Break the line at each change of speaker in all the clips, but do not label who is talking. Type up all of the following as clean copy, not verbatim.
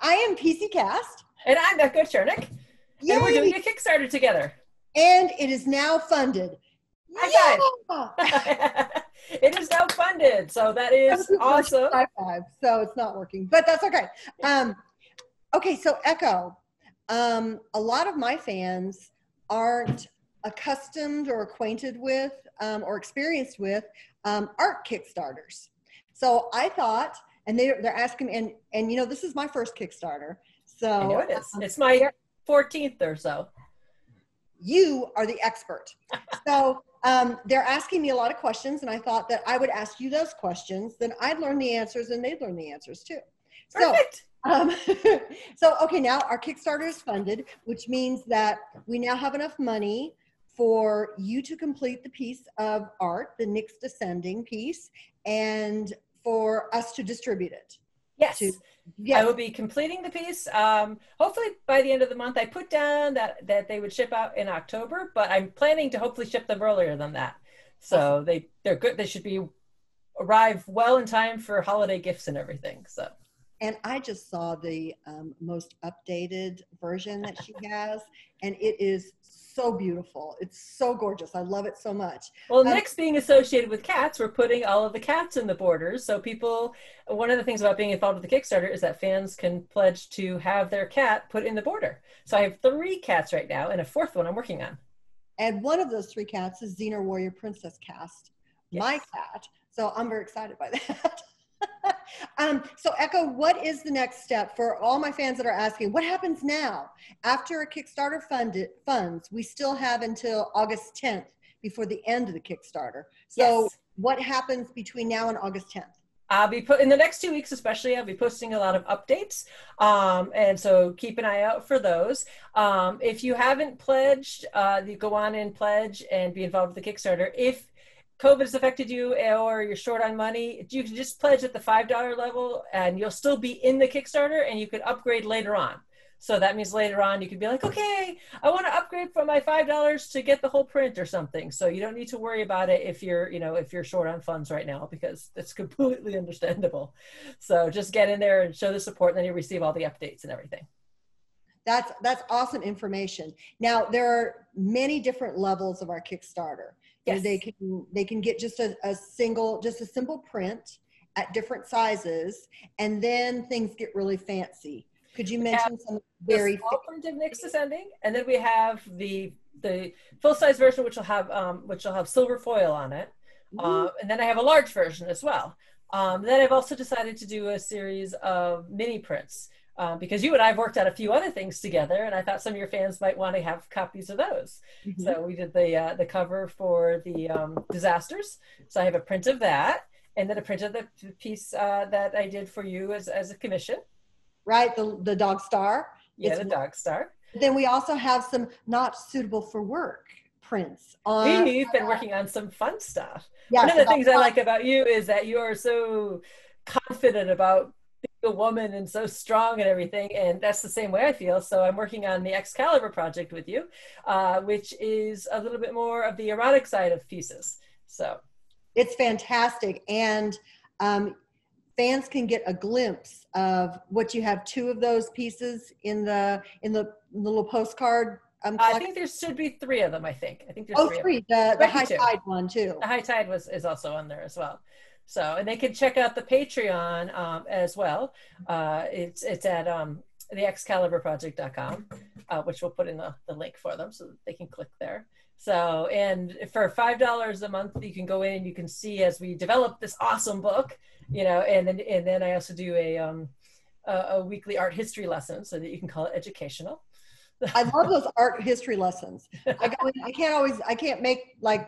I am PC Cast.
And I'm Echo Chernik. And we're doing a Kickstarter together.
And it is now funded.
High five. It is now funded. So that is awesome.
High five. So it's not working, but that's okay. Okay, so Echo, a lot of my fans aren't accustomed or acquainted with or experienced with art Kickstarters. So I thought, and they're asking, and you know, this is my first Kickstarter. So
I know it is. It's my 14th or so.
You are the expert. So they're asking me a lot of questions, and I thought that I would ask you those questions, then I'd learn the answers and they'd learn the answers too.
Perfect.
So okay, now our Kickstarter is funded, which means that we now have enough money for you to complete the piece of art, the Nyx Descending piece, and for us to distribute it.
Yes. I will be completing the piece. Hopefully by the end of the month. I put down that they would ship out in October, but I'm planning to hopefully ship them earlier than that. So they're good. They should arrive well in time for holiday gifts and everything. So.
And I just saw the most updated version that she has, and it is so beautiful. It's so gorgeous. I love it so much.
Well, Nyx being associated with cats, we're putting all of the cats in the borders. So people, one of the things about being involved with the Kickstarter is that fans can pledge to have their cat put in the border. So I have 3 cats right now, and a 4th one I'm working on.
And one of those 3 cats is Xena Warrior Princess Cast,
yes.
My cat. So I'm very excited by that. So Echo, what is the next step for all my fans that are asking, what happens now? After a Kickstarter funds, we still have until August 10th before the end of the Kickstarter. So yes. What happens between now and August 10th?
I'll be in the next 2 weeks, especially, I'll be posting a lot of updates. And so keep an eye out for those. If you haven't pledged, you go on and pledge and be involved with the Kickstarter. If COVID has affected you or you're short on money, you can just pledge at the $5 level and you'll still be in the Kickstarter and you can upgrade later on. So that means later on you could be like, okay, I want to upgrade from my $5 to get the whole print or something. So you don't need to worry about it if you're short on funds right now, because it's completely understandable. So just get in there and show the support, and then you receive all the updates and everything.
That's awesome information. Now, there are many different levels of our Kickstarter.
Yes.
They can get just a simple print at different sizes, and then things get really fancy. Could you mention some very
small print of Nyx Descending, and then we have the full-size version, which will have silver foil on it, and then I have a large version as well. Then I've also decided to do a series of mini prints. Because you and I have worked on a few other things together, and I thought some of your fans might want to have copies of those. Mm-hmm. So we did the cover for the disasters. So I have a print of that, and then a print of the piece that I did for you as a commission.
Right, the dog star.
Yeah, the dog star.
Then we also have some not suitable for work prints.
We've been working on some fun stuff.
Yes,
one of the things I like about you is that you are so confident about being a woman and so strong and everything, and that's the same way I feel. So I'm working on the Excalibur project with you, which is a little bit more of the erotic side of pieces. So
it's fantastic, and fans can get a glimpse of what you have. 2 of those pieces in the little postcard.
I think there should be 3 of them. I think there's 3.
The High Tide one too.
The High Tide is also on there as well. So, and they can check out the Patreon as well. It's at theexcaliburproject.com, which we'll put in the link for them so that they can click there. So, and for $5 a month, you can go in and you can see as we develop this awesome book, and then I also do a weekly art history lesson so that you can call it educational.
I love those art history lessons. I can't make like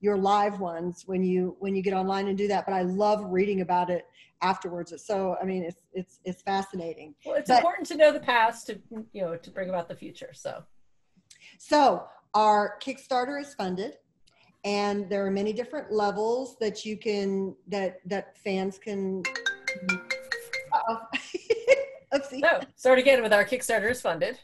your live ones when you get online and do that, but I love reading about it afterwards. So I mean, it's fascinating.
Well, it's important to know the past to bring about the future.
So our Kickstarter is funded, and there are many different levels that you can that fans can. Oopsie.
So start again with our Kickstarter is funded.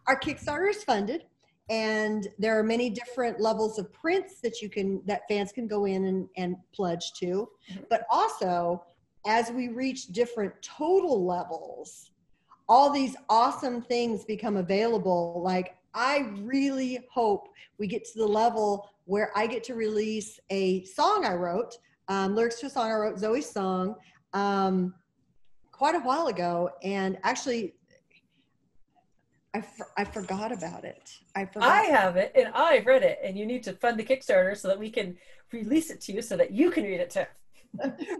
Our Kickstarter is funded. And there are many different levels of prints that fans can go in and pledge to. But also, as we reach different total levels, all these awesome things become available. Like, I really hope we get to the level where I get to release a song I wrote, lyrics to a song I wrote, Zoe's song, quite a while ago. And actually, I forgot about it.
I have it and I've read it, and you need to fund the Kickstarter so that we can release it to you so that you can read it too.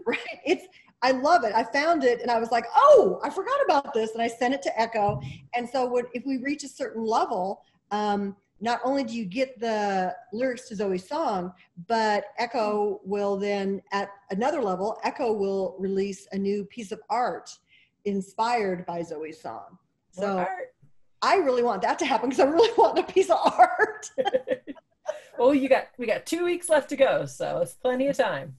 Right. I love it. I found it and I was like, oh, I forgot about this. And I sent it to Echo. And so if we reach a certain level, not only do you get the lyrics to Zoe's song, but Echo will then, at another level, Echo will release a new piece of art inspired by Zoe's song. So I really want that to happen because I really want a piece of art.
Well, we got 2 weeks left to go, so it's plenty of time.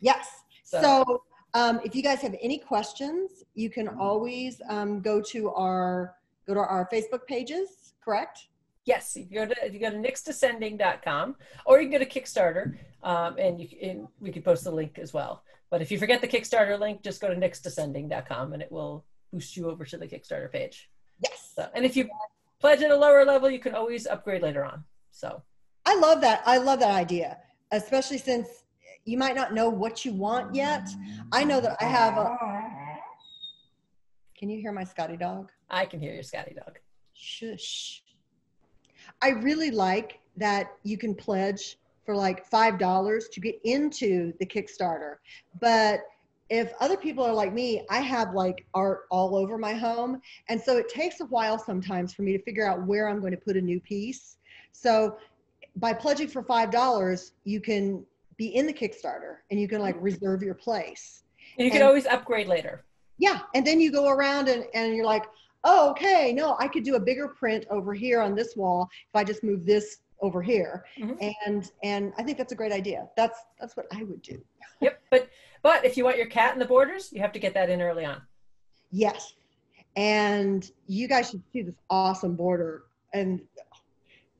Yes. So if you guys have any questions, you can always go to our Facebook pages, correct?
Yes, if you go to nyxdescending.com, or you can go to Kickstarter, and we can post the link as well. But if you forget the Kickstarter link, just go to nyxdescending.com and it will boost you over to the Kickstarter page.
Yes.
So, and if you pledge at a lower level, you can always upgrade later on. So
I love that. I love that idea, especially since you might not know what you want yet. I know that I have can you hear my Scotty dog?
I can hear your Scotty dog.
Shush. I really like that you can pledge for like $5 to get into the Kickstarter. But if other people are like me, I have like art all over my home. And so it takes a while sometimes for me to figure out where I'm going to put a new piece. So by pledging for $5, you can be in the Kickstarter and you can like reserve your place.
And you can always upgrade later.
Yeah. And then you go around and you're like, oh, okay, no, I could do a bigger print over here on this wall if I just move this over here. Mm-hmm. And I think that's a great idea. That's what I would do.
Yep. But if you want your cat in the borders, you have to get that in early on.
Yes. And you guys should see this awesome border. And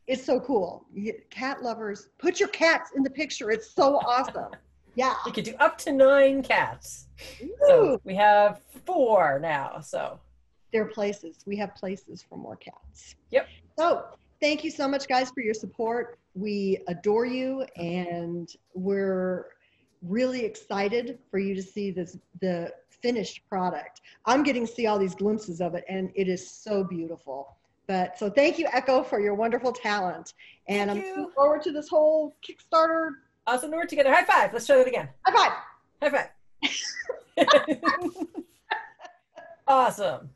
it's so cool. Cat lovers, put your cats in the picture. It's so awesome. Yeah.
You could do up to 9 cats. Woo! So we have 4 now. So
there are places. We have places for more cats.
Yep.
So thank you so much, guys, for your support. We adore you, and we're really excited for you to see the finished product. I'm getting to see all these glimpses of it, and it is so beautiful. But so thank you, Echo, for your wonderful talent. And I'm looking forward to this whole Kickstarter.
Awesome to work together. High five. Let's try that again.
High five.
High five. Awesome.